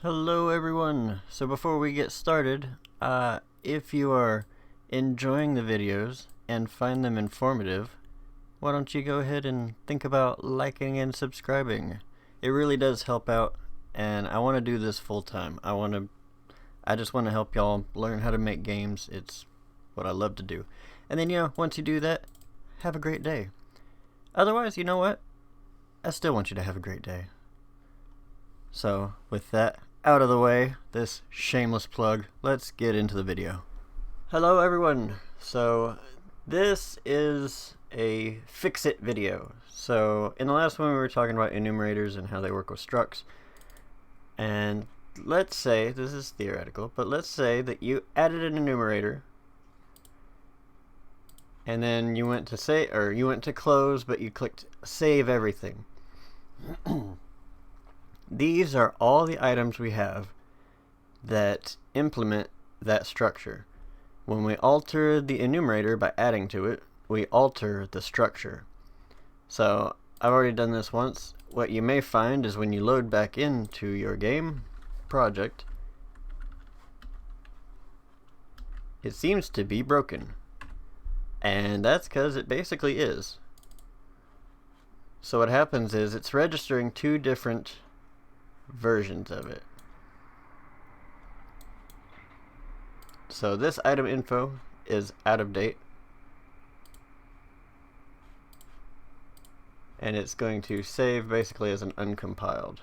Hello everyone! So before we get started, if you are enjoying the videos and find them informative, why don't you go ahead and think about liking and subscribing? It really does help out, and I want to do this full time. I just want to help y'all learn how to make games. It's what I love to do. And then, once you do that, have a great day. Otherwise, you know what? I still want you to have a great day. So, with that out of the way, this shameless plug, let's get into the video. Hello everyone! So, this is a fix-it video. So, in the last one we were talking about enumerators and how they work with structs. And let's say, this is theoretical, but let's say that you added an enumerator and then you went to say, or you went to close, but you clicked save everything. These are all the items we have that implement that structure. When we alter the enumerator by adding to it, we alter the structure. So I've already done this once. What you may find is when you load back into your game project, it seems to be broken. And that's because it basically is. So what happens is it's registering two different versions of it. So this item info is out of date, and it's going to save basically as an uncompiled.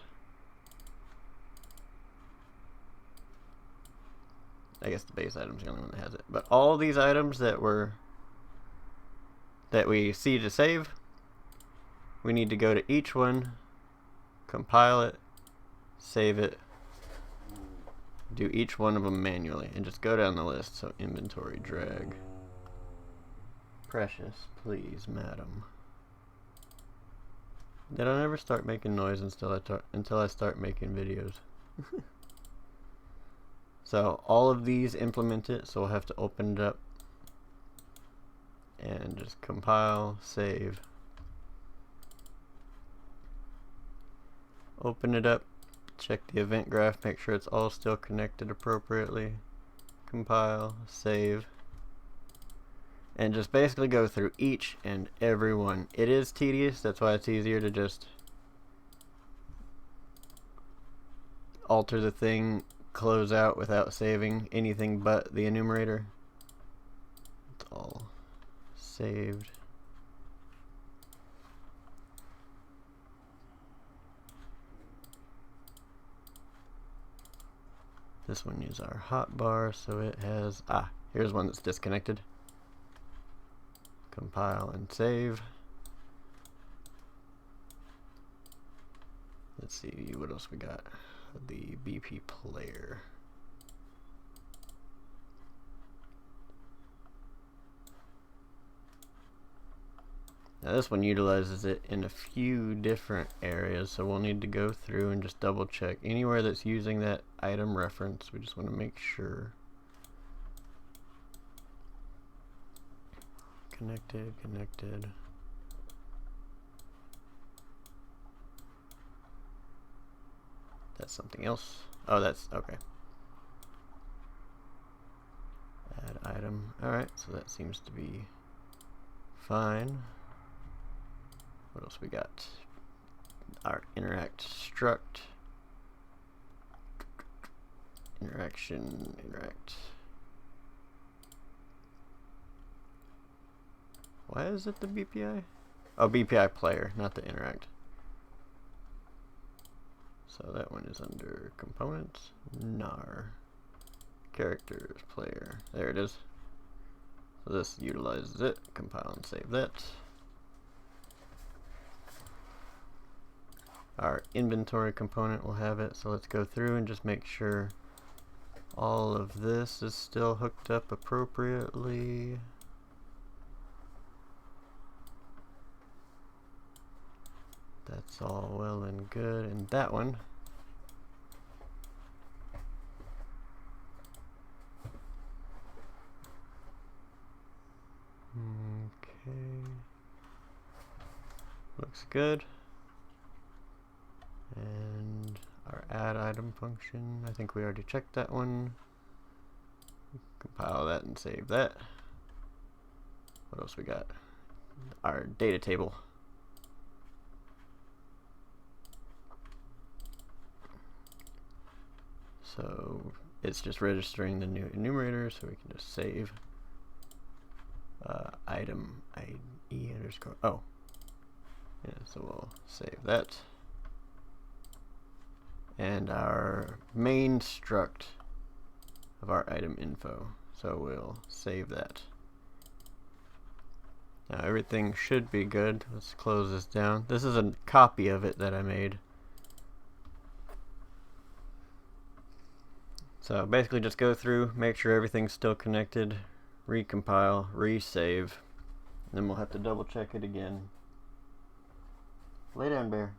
I guess the base item is the only one that has it, but all these items that we see to save, we need to go to each one, compile it, save it, do each one of them manually, and just go down the list. So inventory drag. Precious, please, madam. Did I never start making noise until I start making videos? So all of these implement it, so we'll have to open it up and just compile, save, open it up, check the event graph, make sure it's all still connected appropriately, compile, save, and just basically go through each and every one. It is tedious, that's why it's easier to just alter the thing, close out without saving anything but the enumerator. It's all saved. This one is our hotbar, so it has, here's one that's disconnected. Compile and save. Let's see what else we got. The BP player. Now this one utilizes it in a few different areas, so we'll need to go through and just double check anywhere that's using that item reference. We just want to make sure. Connected. That's something else. Oh, that's okay. Add item. Alright, so that seems to be fine. What else we got? Our interact struct. Interact. Why is it the BPI? Oh, BPI player, not the interact. So that one is under components. Nar. Characters, player. There it is. So this utilizes it. Compile and save that. Our inventory component will have it, so let's go through and just make sure all of this is still hooked up appropriately. That's all well and good. And that one, okay, looks good. And our add item function. I think we already checked that one. Compile that and save that. What else we got? Our data table. So it's just registering the new enumerator, so we can just save item ID underscore. Oh, yeah. So we'll save that, and our main struct of our item info. So we'll save that. Now everything should be good. Let's close this down. This is a copy of it that I made. So basically just go through, make sure everything's still connected, recompile, resave, then we'll have to double check it again. Lay down, bear.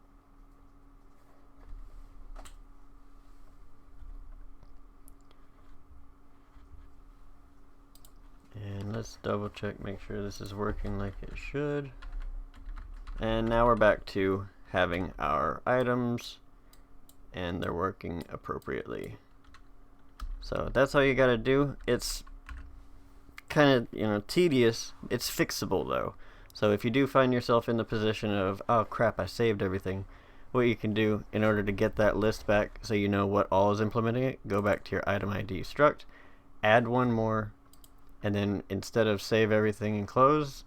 And let's double check, make sure this is working like it should. And now we're back to having our items and they're working appropriately. So that's all you gotta do. It's kind of, tedious. It's fixable though. So if you do find yourself in the position of, oh crap, I saved everything, what you can do in order to get that list back so you know what all is implementing it, go back to your item ID struct, add one more, and then instead of save everything and close,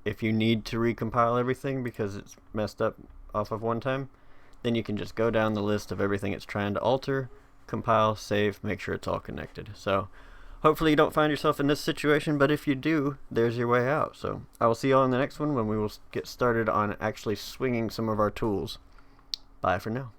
if you need to recompile everything because it's messed up off of one time, then you can just go down the list of everything it's trying to alter, compile, save, make sure it's all connected. So hopefully you don't find yourself in this situation, but if you do, there's your way out. So I will see you all in the next one when we will get started on actually swinging some of our tools. Bye for now.